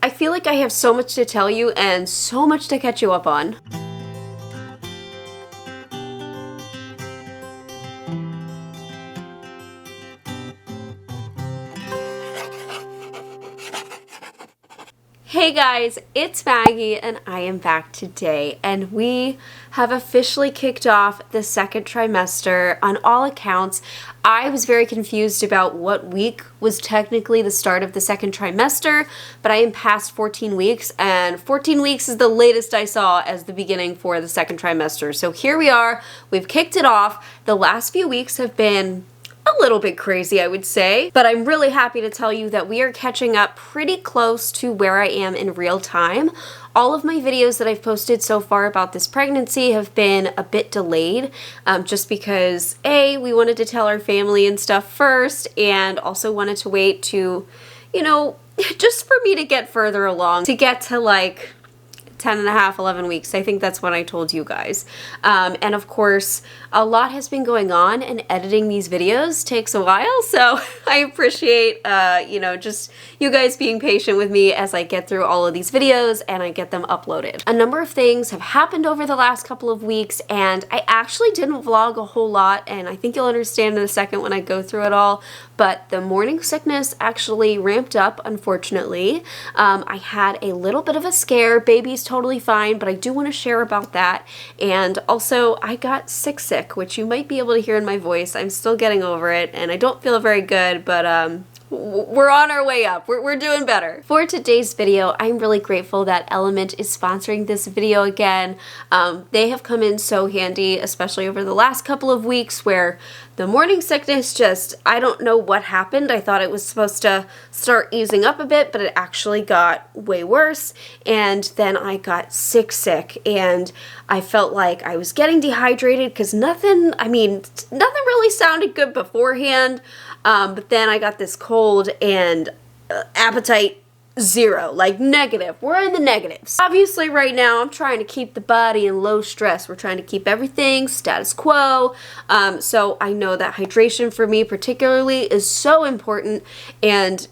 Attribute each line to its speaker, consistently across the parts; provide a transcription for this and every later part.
Speaker 1: I feel like I have so much to tell you and so much to catch you up on. Hey guys, it's Maggie and I am back today, and we have officially kicked off the second trimester. On all accounts, I was very confused about what week was technically the start of the second trimester, but I am past 14 weeks, and 14 weeks is the latest I saw as the beginning for the second trimester. So here we are, we've kicked it off. The last few weeks have been a little bit crazy, I would say, but I'm really happy to tell you that we are catching up pretty close to where I am in real time. All of my videos that I've posted so far about this pregnancy have been a bit delayed, just because A, we wanted to tell our family and stuff first, and also wanted to wait to, you know, just for me to get further along, to get to like 10 and a half, 11 weeks. I think that's when I told you guys. And of course, a lot has been going on, and editing these videos takes a while, so I appreciate, you know, just you guys being patient with me as I get through all of these videos and I get them uploaded. A number of things have happened over the last couple of weeks, and I actually didn't vlog a whole lot, and I think you'll understand in a second when I go through it all, but the morning sickness actually ramped up, unfortunately. I had a little bit of a scare. Baby's totally fine, but I do want to share about that. And also, I got sick, which you might be able to hear in my voice. I'm still getting over it, and I don't feel very good, but we're on our way up. We're doing better. For today's video, I'm really grateful that Element is sponsoring this video again. They have come in so handy, especially over the last couple of weeks where the morning sickness just, I don't know what happened. I thought it was supposed to start easing up a bit, but it actually got way worse. And then I got sick, and I felt like I was getting dehydrated because nothing really sounded good beforehand. But then I got this cold and appetite zero, like negative. We're in the negatives. Obviously right now I'm trying to keep the body in low stress. We're trying to keep everything status quo. So I know that hydration for me particularly is so important, and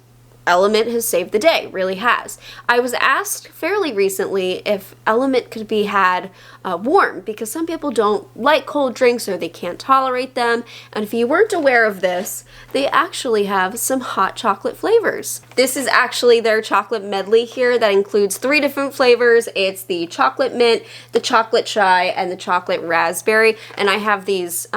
Speaker 1: Element has saved the day, really has. I was asked fairly recently if Element could be had warm, because some people don't like cold drinks or they can't tolerate them. And if you weren't aware of this, they actually have some hot chocolate flavors. This is actually their chocolate medley here that includes 3 different flavors. It's the chocolate mint, the chocolate chai, and the chocolate raspberry. And I have these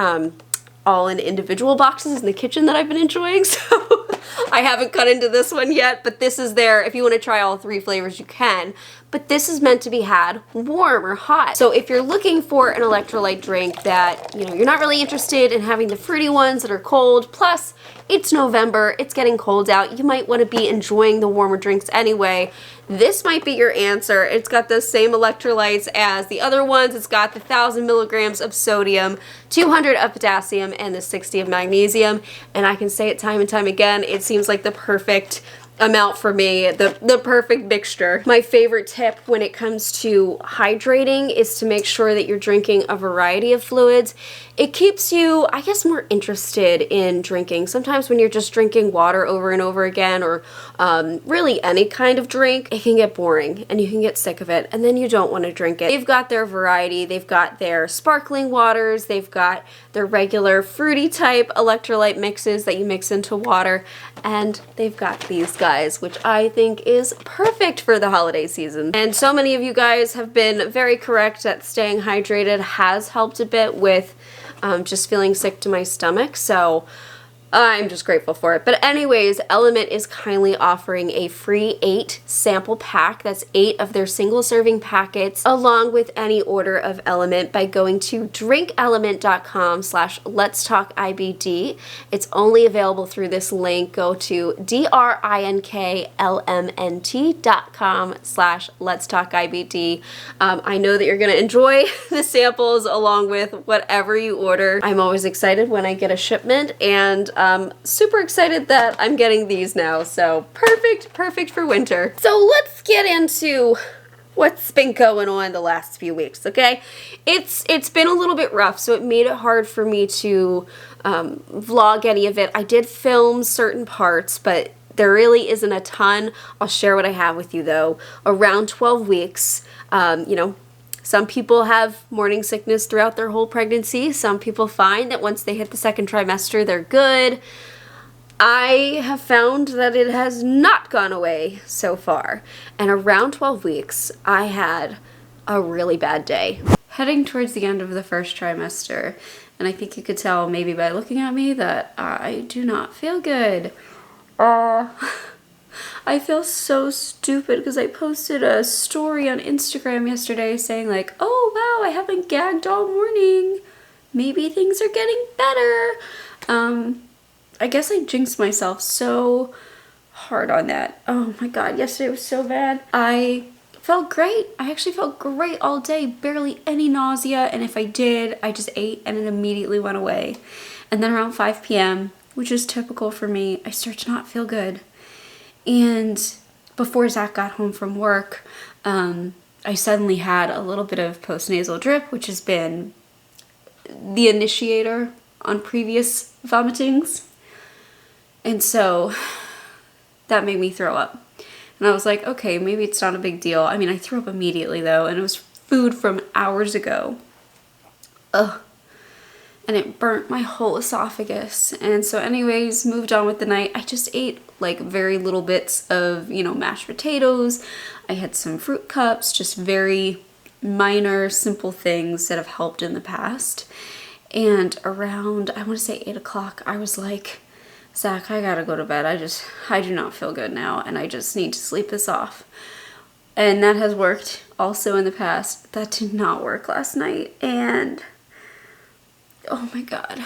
Speaker 1: all in individual boxes in the kitchen that I've been enjoying, so I haven't cut into this one yet, but this is there. If you want to try all 3 flavors, you can. But this is meant to be had warm or hot. So if you're looking for an electrolyte drink that, you know, you're not really interested in having the fruity ones that are cold, plus it's November, it's getting cold out, you might want to be enjoying the warmer drinks anyway, this might be your answer. It's got the same electrolytes as the other ones. It's got the 1,000 milligrams of sodium, 200 of potassium, and the 60 of magnesium. And I can say it time and time again, it seems like the perfect amount for me, the perfect mixture. My favorite tip when it comes to hydrating is to make sure that you're drinking a variety of fluids. It keeps you, I guess, more interested in drinking. Sometimes when you're just drinking water over and over again, or really any kind of drink, it can get boring and you can get sick of it, and then you don't want to drink it. They've got their variety. They've got their sparkling waters. They've got their regular fruity type electrolyte mixes that you mix into water, and they've got these guys, which I think is perfect for the holiday season. And so many of you guys have been very correct that staying hydrated has helped a bit with just feeling sick to my stomach, so I'm just grateful for it. But anyways, Element is kindly offering a free 8 sample pack. That's 8 of their single serving packets, along with any order of Element, by going to drinkelement.com/LetsTalkIBD. It's only available through this link. Go to drinklmnt.com/LetsTalkIBD. I know that you're going to enjoy the samples along with whatever you order. I'm always excited when I get a shipment, and super excited that I'm getting these now, so perfect for winter. So let's get into what's been going on the last few weeks, okay? It's been a little bit rough, so it made it hard for me to vlog any of it. I did film certain parts, but There really isn't a ton. I'll share what I have with you though. Around 12 weeks, you know, some people have morning sickness throughout their whole pregnancy. Some people find that once they hit the second trimester, they're good. I have found that it has not gone away so far. And around 12 weeks, I had a really bad day. Heading towards the end of the first trimester, and I think you could tell maybe by looking at me that I do not feel good. I feel so stupid because I posted a story on Instagram yesterday saying like, oh wow, I haven't gagged all morning. Maybe things are getting better. I guess I jinxed myself so hard on that. Oh my god, yesterday was so bad. I felt great. I actually felt great all day, barely any nausea, and if I did, I just ate and it immediately went away. And then around 5 p.m., which is typical for me, I start to not feel good. And before Zach got home from work, I suddenly had a little bit of postnasal drip, which has been the initiator on previous vomitings. And so that made me throw up. And I was like, okay, maybe it's not a big deal. I mean, I threw up immediately though, and it was food from hours ago. Ugh. And it burnt my whole esophagus. And so anyways, moved on with the night. I just ate like very little bits of, you know, mashed potatoes. I had some fruit cups, just very minor, simple things that have helped in the past. And around, I want to say 8 o'clock, I was like, Zach, I gotta go to bed. I do not feel good now, and I just need to sleep this off. And that has worked also in the past. That did not work last night, and oh my god.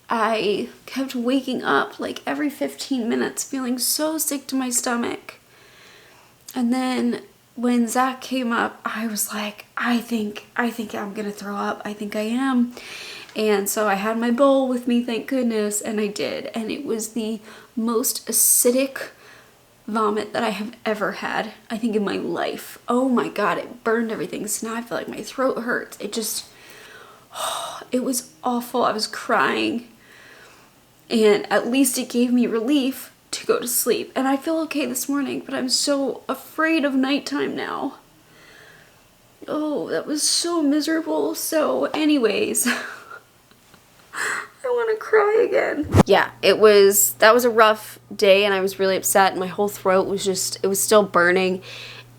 Speaker 1: I kept waking up like every 15 minutes feeling so sick to my stomach. And then when Zach came up, I was like, I think I'm gonna throw up. I think I am. And so I had my bowl with me, thank goodness, and I did. And it was the most acidic vomit that I have ever had, I think, in my life. Oh my god, it burned everything. So now I feel like my throat hurts. It was awful. I was crying. And at least it gave me relief to go to sleep. And I feel okay this morning, but I'm so afraid of nighttime now. Oh, that was so miserable. So anyways, I want to cry again. Yeah, that was a rough day, and I was really upset, and my whole throat was it was still burning.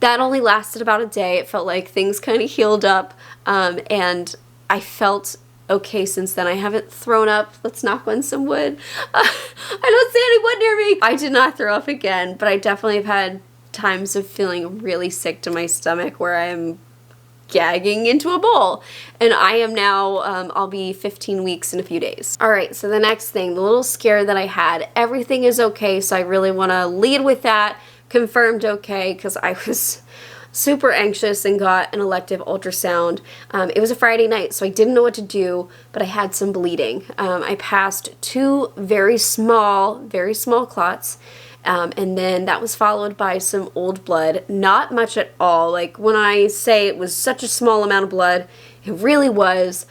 Speaker 1: That only lasted about a day. It felt like things kind of healed up, and I felt okay since then. I haven't thrown up. Let's knock on some wood. I don't see any wood near me. I did not throw up again, but I definitely have had times of feeling really sick to my stomach where I am gagging into a bowl. And I am now, I'll be 15 weeks in a few days. All right, so the next thing, the little scare that I had, everything is okay, so I really want to lead with that. Confirmed okay, because I was super anxious and got an elective ultrasound. It was a Friday night, so I didn't know what to do, but I had some bleeding. I passed 2 very small clots, and then that was followed by some old blood. Not much at all. Like, when I say it was such a small amount of blood, it really was,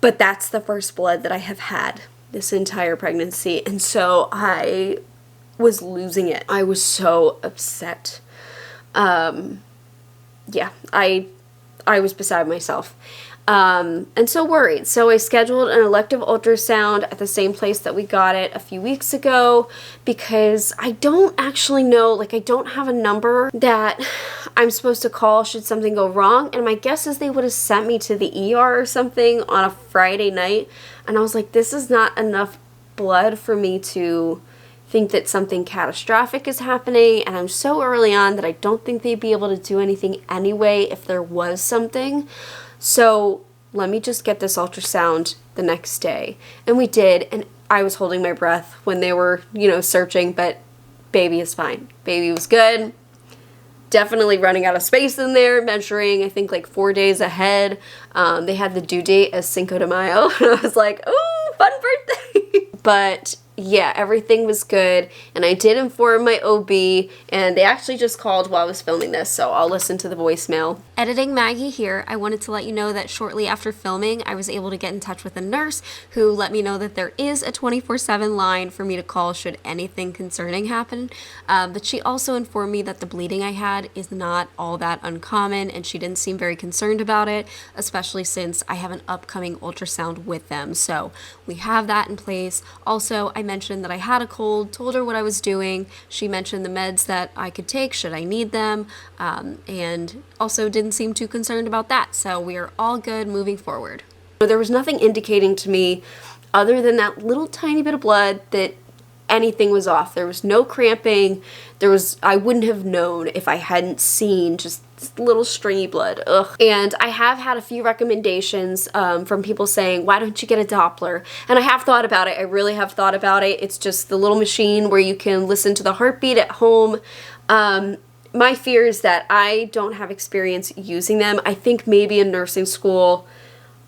Speaker 1: but that's the first blood that I have had this entire pregnancy, and so I was losing it. I was so upset. Yeah, I was beside myself, and so worried. So I scheduled an elective ultrasound at the same place that we got it a few weeks ago, because I don't actually know, like, I don't have a number that I'm supposed to call should something go wrong, and my guess is they would have sent me to the ER or something on a Friday night, and I was like, this is not enough blood for me to think that something catastrophic is happening, and I'm so early on that I don't think they'd be able to do anything anyway if there was something. So let me just get this ultrasound the next day. And we did, and I was holding my breath when they were, you know, searching, but baby is fine. Baby was good. Definitely running out of space in there, measuring, I think, like 4 days ahead. They had the due date as Cinco de Mayo, and I was like, ooh, fun birthday. But yeah, everything was good, and I did inform my OB, and they actually just called while I was filming this, so I'll listen to the voicemail. Editing Maggie here. I wanted to let you know that shortly after filming, I was able to get in touch with a nurse who let me know that there is a 24/7 line for me to call should anything concerning happen, but she also informed me that the bleeding I had is not all that uncommon, and she didn't seem very concerned about it, especially since I have an upcoming ultrasound with them, so we have that in place. Also, I mentioned that I had a cold, told her what I was doing. She mentioned the meds that I could take should I need them, and also didn't seem too concerned about that. So we are all good moving forward. There was nothing indicating to me other than that little tiny bit of blood that anything was off. There was no cramping. I wouldn't have known if I hadn't seen just little stringy blood. Ugh. And I have had a few recommendations from people saying, why don't you get a Doppler? And I have thought about it. I really have thought about it. It's just the little machine where you can listen to the heartbeat at home. My fear is that I don't have experience using them. I think maybe in nursing school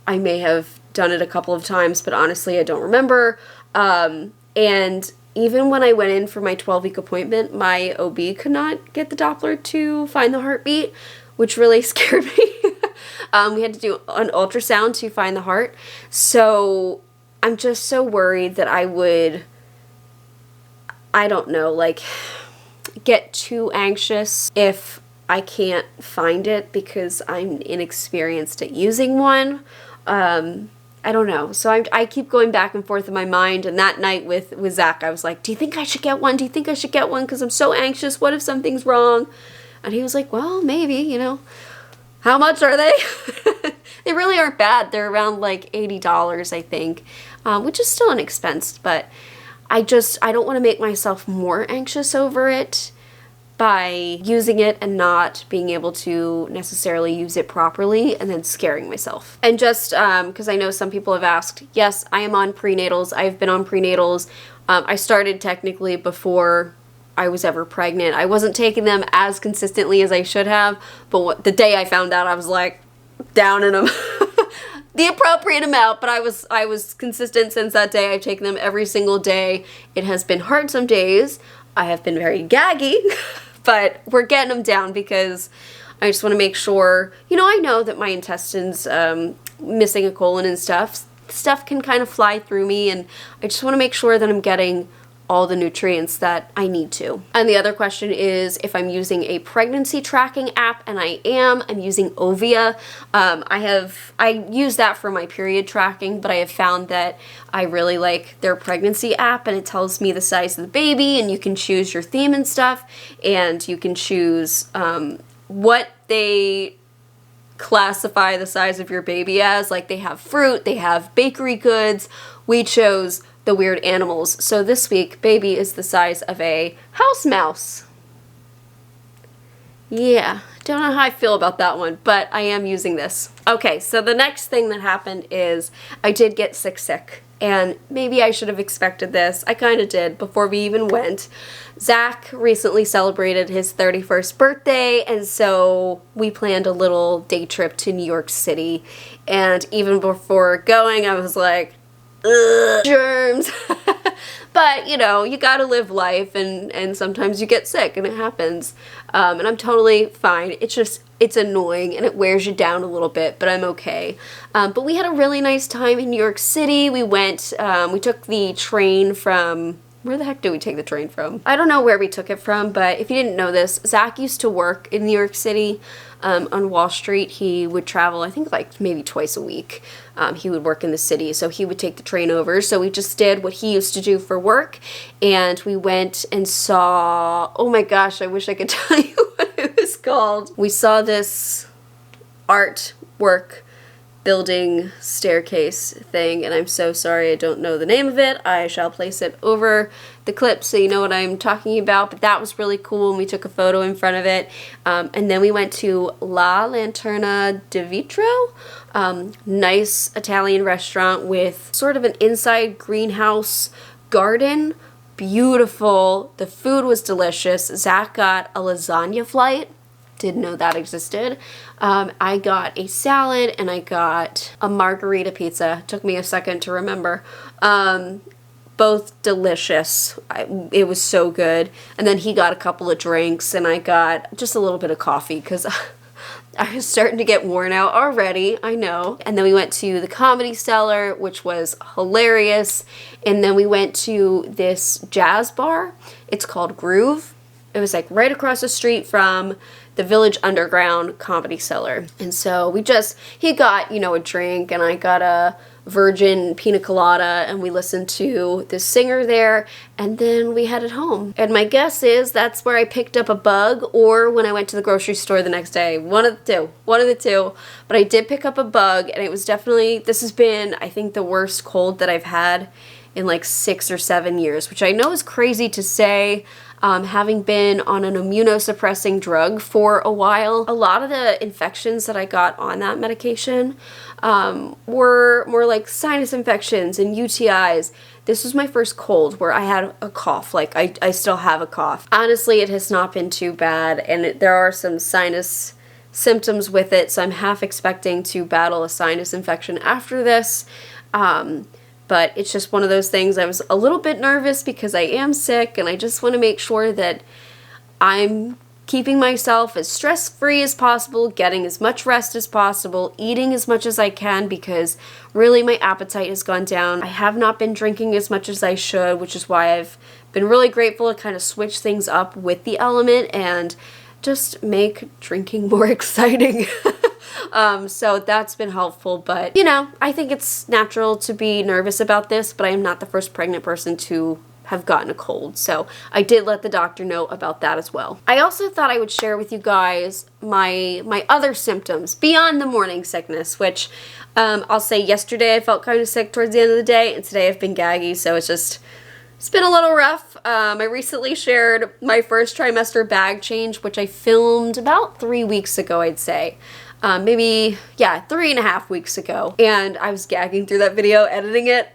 Speaker 1: I may have done it a couple of times, but honestly I don't remember. And even when I went in for my 12-week appointment, my OB could not get the Doppler to find the heartbeat, which really scared me. We had to do an ultrasound to find the heart. So I'm just so worried that I would, I don't know, like, get too anxious if I can't find it because I'm inexperienced at using one. I don't know. So I keep going back and forth in my mind, and that night with Zach, I was like, do you think I should get one? Do you think I should get one? Because I'm so anxious. What if something's wrong? And he was like, well, maybe, you know. How much are they? They really aren't bad. They're around like $80, I think, which is still an expense, but I don't want to make myself more anxious over it by using it and not being able to necessarily use it properly and then scaring myself. And just because I know some people have asked, yes, I am on prenatals. I've been on prenatals. I started technically before I was ever pregnant. I wasn't taking them as consistently as I should have, but the day I found out, I was like down in them. The appropriate amount, but I was consistent since that day. I've taken them every single day. It has been hard some days. I have been very gaggy, but we're getting them down because I just want to make sure, you know, I know that my intestines, missing a colon and stuff can kind of fly through me, and I just want to make sure that I'm getting all the nutrients that I need to. And the other question is if I'm using a pregnancy tracking app, and I am. I'm using Ovia. I use that for my period tracking, but I have found that I really like their pregnancy app, and it tells me the size of the baby, and you can choose your theme and stuff, and you can choose what they classify the size of your baby as. Like, they have fruit, they have bakery goods. We chose the weird animals. So this week, baby is the size of a house mouse. Yeah, don't know how I feel about that one, but I am using this. Okay, so the next thing that happened is I did get sick. And maybe I should have expected this. I kind of did before we even went. Zach recently celebrated his 31st birthday, and so we planned a little day trip to New York City. And even before going, I was like, ugh, germs. But, you know, you gotta live life, and sometimes you get sick, and it happens. And I'm totally fine. It's annoying, and it wears you down a little bit, but I'm okay. But we had a really nice time in New York City. We took the train from, where the heck did we take the train from? I don't know where we took it from, but if you didn't know this, Zach used to work in New York City on Wall Street. He would travel, I think, like maybe twice a week. He would work in the city, so he would take the train over. So we just did what he used to do for work, and we went and saw, oh my gosh, I wish I could tell you what it was called. We saw this artwork building staircase thing, and I'm so sorry I don't know the name of it. I shall place it over the clip so you know what I'm talking about, but that was really cool, and we took a photo in front of it. And then we went to La Lanterna di Vetro, nice Italian restaurant with sort of an inside greenhouse garden. Beautiful. The food was delicious. Zach got a lasagna flight. Didn't know that existed. I got a salad, and I got a margarita pizza. Took me a second to remember. But both delicious. It was so good. And then he got a couple of drinks and I got just a little bit of coffee because I was starting to get worn out already, I know. And then we went to the Comedy Cellar, which was hilarious. And then we went to this jazz bar. It's called Groove. It was like right across the street from the Village Underground Comedy Cellar. And so he got, you know, a drink and I got a virgin pina colada and we listened to this singer there and then we headed home. And my guess is that's where I picked up a bug or when I went to the grocery store the next day. One of the two. But I did pick up a bug and it was definitely, this has been, I think, the worst cold that I've had in like 6 or 7 years, which I know is crazy to say. Having been on an immunosuppressing drug for a while, a lot of the infections that I got on that medication were more like sinus infections and UTIs. This was my first cold where I had a cough, like I still have a cough. Honestly, it has not been too bad, and there are some sinus symptoms with it, so I'm half expecting to battle a sinus infection after this. But it's just one of those things. I was a little bit nervous because I am sick and I just want to make sure that I'm keeping myself as stress-free as possible, getting as much rest as possible, eating as much as I can because really my appetite has gone down. I have not been drinking as much as I should, which is why I've been really grateful to kind of switch things up with the element and just make drinking more exciting. So that's been helpful, but you know, I think it's natural to be nervous about this, but I am not the first pregnant person to have gotten a cold. So I did let the doctor know about that as well. I also thought I would share with you guys my other symptoms beyond the morning sickness, which I'll say yesterday I felt kind of sick towards the end of the day and today I've been gaggy. So it's been a little rough. I recently shared my first trimester bag change, which I filmed about 3 weeks ago, I'd say. Maybe, yeah, 3.5 weeks ago. And I was gagging through that video, editing it.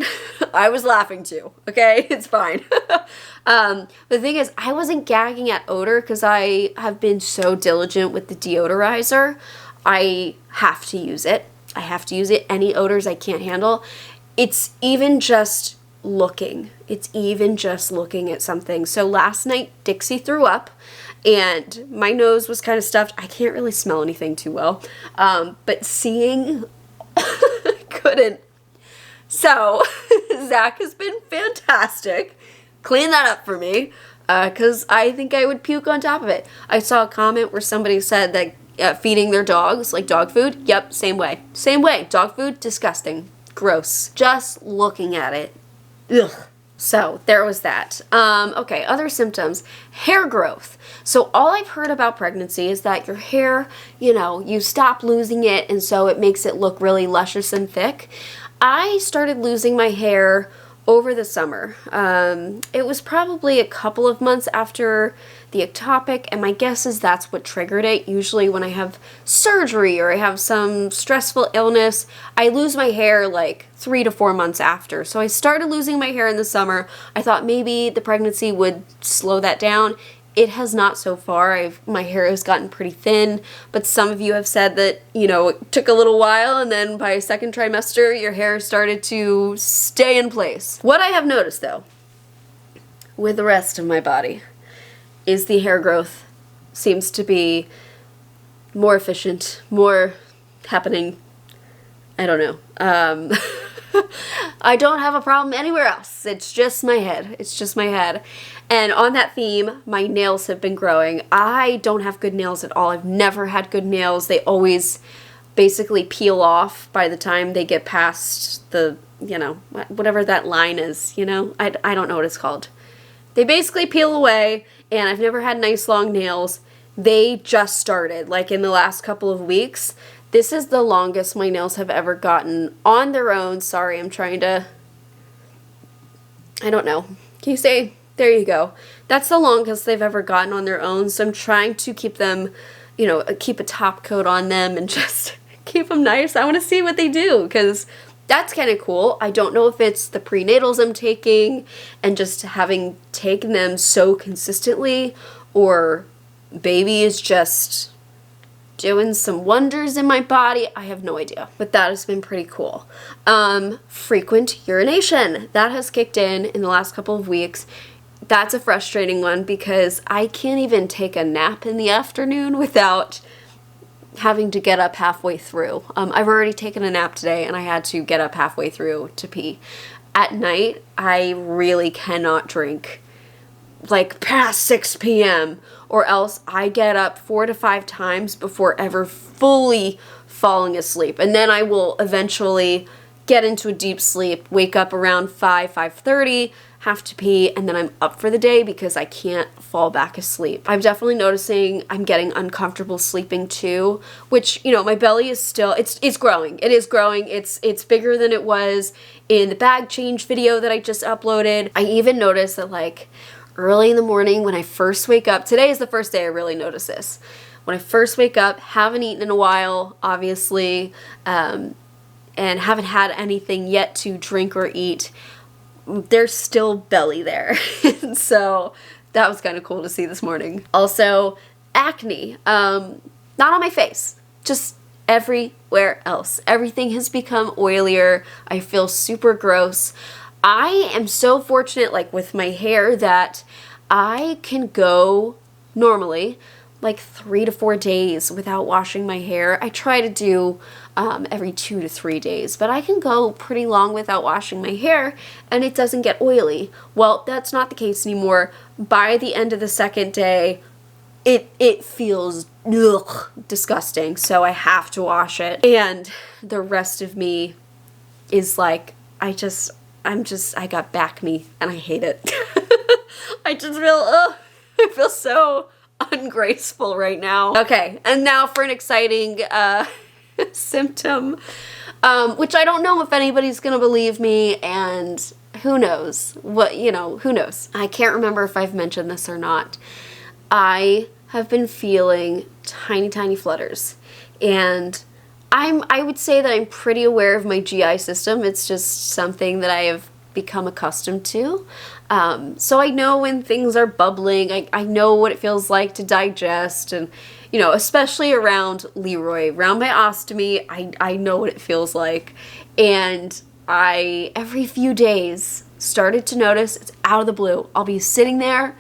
Speaker 1: I was laughing too, okay? It's fine. The thing is, I wasn't gagging at odor because I have been so diligent with the deodorizer. I have to use it. I have to use it. Any odors I can't handle. It's even just looking. It's even just looking at something. So last night, Dixie threw up. And my nose was kind of stuffed. I can't really smell anything too well. But seeing, couldn't. So, Zach has been fantastic. Clean that up for me. Because I think I would puke on top of it. I saw a comment where somebody said that feeding their dogs, like dog food, yep, same way. Same way. Dog food, disgusting. Gross. Just looking at it. Ugh. So there was that. Okay, other symptoms. Hair growth. So all I've heard about pregnancy is that your hair, you know, you stop losing it and so it makes it look really luscious and thick. I started losing my hair over the summer. It was probably a couple of months after the ectopic, and my guess is that's what triggered it. Usually when I have surgery or I have some stressful illness, I lose my hair like 3 to 4 months after. So I started losing my hair in the summer. I thought maybe the pregnancy would slow that down. It has not so far. My hair has gotten pretty thin, but some of you have said that, you know, it took a little while and then by second trimester, your hair started to stay in place. What I have noticed though, with the rest of my body, is the hair growth seems to be more efficient, more happening. I don't know. I don't have a problem anywhere else. It's just my head. It's just my head. And on that theme, my nails have been growing. I don't have good nails at all. I've never had good nails. They always basically peel off by the time they get past the, you know, whatever that line is, you know? I don't know what it's called. They basically peel away, and I've never had nice long nails. They just started, like in the last couple of weeks. This is the longest my nails have ever gotten on their own. Sorry, I'm trying to, I don't know. Can you say, there you go. That's the longest they've ever gotten on their own. So I'm trying to keep them, you know, keep a top coat on them and just keep them nice. I want to see what they do because that's kind of cool. I don't know if it's the prenatals I'm taking and just having taken them so consistently, or baby is just doing some wonders in my body. I have no idea, but that has been pretty cool. Frequent urination. That has kicked in the last couple of weeks. That's a frustrating one because I can't even take a nap in the afternoon without having to get up halfway through. I've already taken a nap today and I had to get up halfway through to pee. At night, I really cannot drink like past 6 p.m. or else I get up 4 to 5 times before ever fully falling asleep. And then I will eventually get into a deep sleep, wake up around 5:30, have to pee, and then I'm up for the day because I can't fall back asleep. I'm definitely noticing I'm getting uncomfortable sleeping too, which, you know, my belly is still, it's growing. It is growing. It's bigger than it was in the bag change video that I just uploaded. I even noticed that like early in the morning when I first wake up, today is the first day I really notice this. When I first wake up, haven't eaten in a while, obviously, and haven't had anything yet to drink or eat, there's still belly there. So that was kind of cool to see this morning. Also, acne. Not on my face, just everywhere else. Everything has become oilier. I feel super gross. I am so fortunate, like with my hair, that I can go normally like 3 to 4 days without washing my hair. I try to do every 2 to 3 days, but I can go pretty long without washing my hair and it doesn't get oily. Well, that's not the case anymore. By the end of the second day, it feels disgusting, so I have to wash it. And the rest of me is like, I got back me and I hate it. I just feel, I feel so ungraceful right now. Okay, and now for an exciting symptom, which I don't know if anybody's gonna believe me, and who knows what, you know, who knows. I can't remember if I've mentioned this or not. I have been feeling tiny flutters, and I would say that I'm pretty aware of my GI system. It's just something that I have become accustomed to. So I know when things are bubbling, I know what it feels like to digest, and, you know, especially around Leroy, around my ostomy, I know what it feels like. And I, every few days, started to notice, it's out of the blue. I'll be sitting there,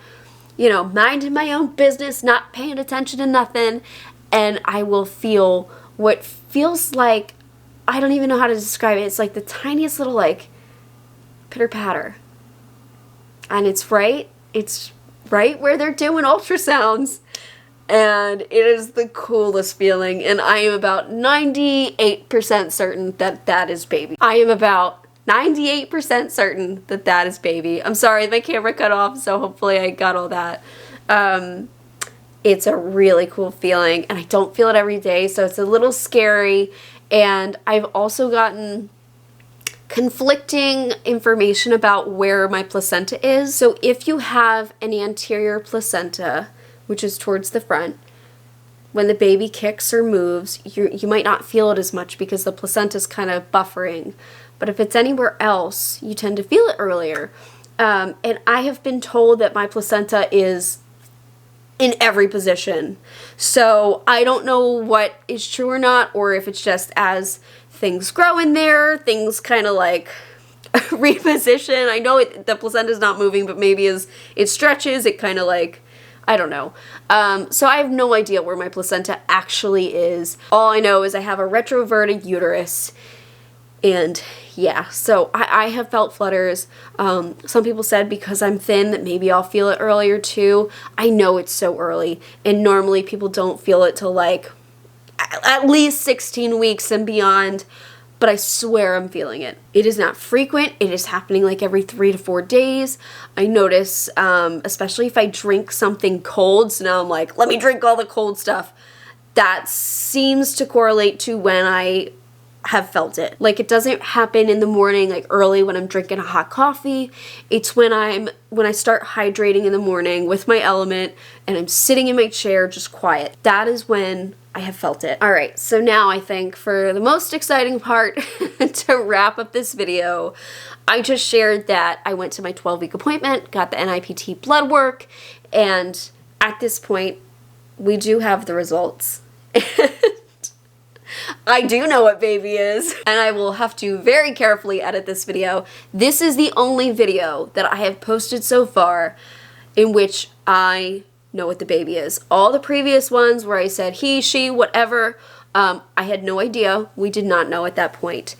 Speaker 1: you know, minding my own business, not paying attention to nothing, and I will feel what feels like, I don't even know how to describe it. It's like the tiniest little, like, pitter-patter. And it's right where they're doing ultrasounds. And it is the coolest feeling. And I am about 98% certain that that is baby. I am about 98% certain that that is baby. I'm sorry, my camera cut off, so hopefully I got all that. It's a really cool feeling, and I don't feel it every day, so it's a little scary. And I've also gotten conflicting information about where my placenta is. So if you have an anterior placenta, which is towards the front, when the baby kicks or moves, you might not feel it as much because the placenta is kind of buffering. But if it's anywhere else, you tend to feel it earlier. And I have been told that my placenta is in every position. So I don't know what is true or not, or if it's just as things grow in there, things kind of like reposition. I know the placenta is not moving, but maybe as it stretches, it kind of like, I don't know. So I have no idea where my placenta actually is. All I know is I have a retroverted uterus. And yeah, so I have felt flutters. Some people said because I'm thin that maybe I'll feel it earlier too. I know it's so early, and normally people don't feel it till like at least 16 weeks and beyond, but I swear I'm feeling it. It is not frequent. It is happening like every 3 to 4 days. I notice, especially if I drink something cold, so now I'm like, let me drink all the cold stuff. That seems to correlate to when I have felt it. Like, it doesn't happen in the morning, like early when I'm drinking a hot coffee. It's when I start hydrating in the morning with my element and I'm sitting in my chair just quiet. That is when I have felt it. All right, so now I think for the most exciting part to wrap up this video, I just shared that I went to my 12-week appointment, got the NIPT blood work, and at this point, we do have the results. I do know what baby is, and I will have to very carefully edit this video. This is the only video that I have posted so far in which I know what the baby is. All the previous ones where I said he, she, whatever, I had no idea. We did not know at that point.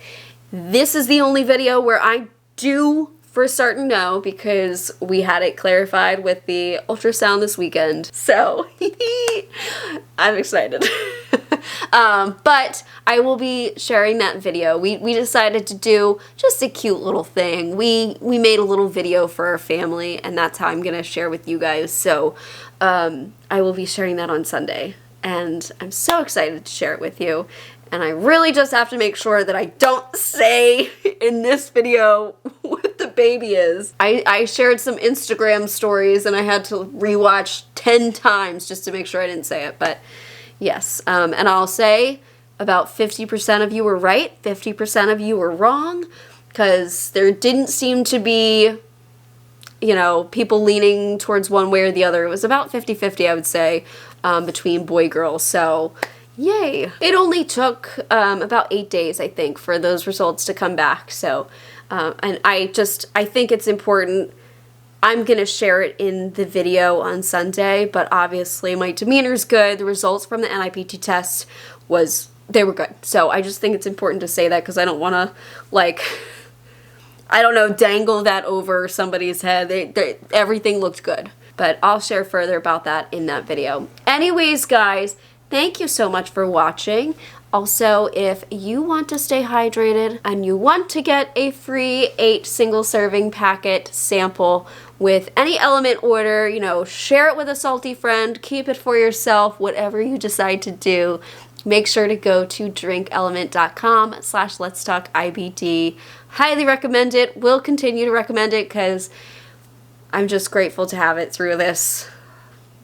Speaker 1: This is the only video where I do for certain know, because we had it clarified with the ultrasound this weekend. So I'm excited. But I will be sharing that video. We decided to do just a cute little thing. We made a little video for our family, and that's how I'm gonna share with you guys. So I will be sharing that on Sunday, and I'm so excited to share it with you. And I really just have to make sure that I don't say in this video what the baby is. I shared some Instagram stories and I had to rewatch 10 times just to make sure I didn't say it, but yes. And I'll say about 50% of you were right, 50% of you were wrong, because there didn't seem to be, you know, people leaning towards one way or the other. It was about 50-50, I would say, between boy-girl, so yay. It only took about 8 days, I think, for those results to come back. So, and I think it's important. I'm gonna share it in the video on Sunday, but obviously my demeanor's good. The results from the NIPT test they were good. So I just think it's important to say that, because I don't wanna, like, I don't know, dangle that over somebody's head. Everything looked good. But I'll share further about that in that video. Anyways, guys, thank you so much for watching. Also, if you want to stay hydrated and you want to get a free 8 single serving packet sample with any element order, you know, share it with a salty friend, keep it for yourself, whatever you decide to do, make sure to go to drinkelement.com/LetsTalkIBD. Highly recommend it. Will continue to recommend it, because I'm just grateful to have it through this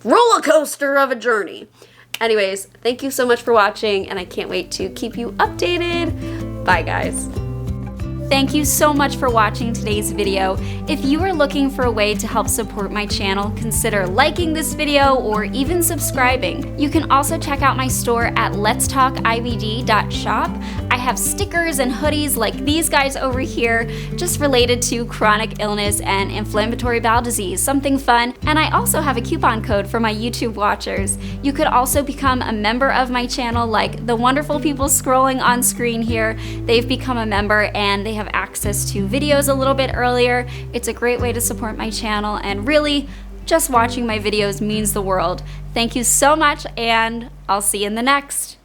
Speaker 1: roller coaster of a journey. Anyways, thank you so much for watching, and I can't wait to keep you updated. Bye, guys. Thank you so much for watching today's video. If you are looking for a way to help support my channel, consider liking this video or even subscribing. You can also check out my store at LetsTalkIBD.shop. I have stickers and hoodies like these guys over here, just related to chronic illness and inflammatory bowel disease, something fun. And I also have a coupon code for my YouTube watchers. You could also become a member of my channel, like the wonderful people scrolling on screen here. They've become a member and they have access to videos a little bit earlier. It's a great way to support my channel, and really, just watching my videos means the world. Thank you so much, and I'll see you in the next.